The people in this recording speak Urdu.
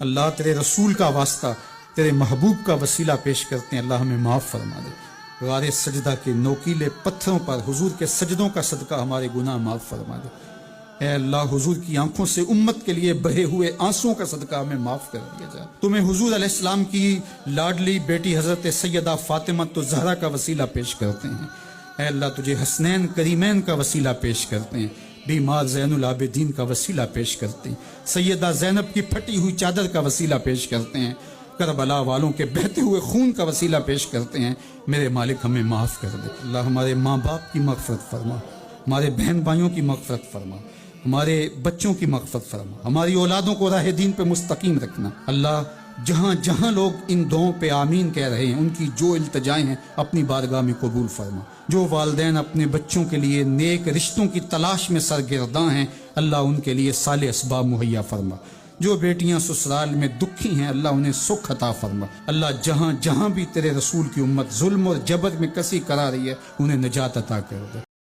اللہ تیرے رسول کا واسطہ، تیرے محبوب کا وسیلہ پیش کرتے ہیں، اللہ ہمیں معاف فرما دے۔ غار سجدہ کے نوکیلے پتھروں پر حضور کے سجدوں کا صدقہ ہمارے گناہ معاف فرما دے۔ اے اللہ، حضور کی آنکھوں سے امت کے لیے بہے ہوئے آنسوؤں کا صدقہ ہمیں معاف کر دیا جائے۔ تمہیں حضور علیہ السلام کی لاڈلی بیٹی حضرت سیدہ فاطمہ تو زہرا کا وسیلہ پیش کرتے ہیں۔ اے اللہ، تجھے حسنین کریمین کا وسیلہ پیش کرتے ہیں، بیمار زین العابدین کا وسیلہ پیش کرتے ہیں، سیدہ زینب کی پھٹی ہوئی چادر کا وسیلہ پیش کرتے ہیں، کربلا والوں کے بہتے ہوئے خون کا وسیلہ پیش کرتے ہیں۔ میرے مالک ہمیں معاف کر دے۔ اللہ ہمارے ماں باپ کی مغفرت فرما، ہمارے بہن بھائیوں کی مغفرت فرما، ہمارے بچوں کی مغفرت فرما، ہماری اولادوں کو راہ دین پہ مستقیم رکھنا۔ اللہ، جہاں جہاں لوگ ان دعاؤں پہ آمین کہہ رہے ہیں، ان کی جو التجائیں ہیں اپنی بارگاہ میں قبول فرما۔ جو والدین اپنے بچوں کے لیے نیک رشتوں کی تلاش میں سرگرداں ہیں، اللہ ان کے لیے صالح اسباب مہیا فرما۔ جو بیٹیاں سسرال میں دکھی ہیں، اللہ انہیں سکھ عطا فرما۔ اللہ، جہاں جہاں بھی تیرے رسول کی امت ظلم اور جبر میں کسی کرا رہی ہے، انہیں نجات عطا کر دے۔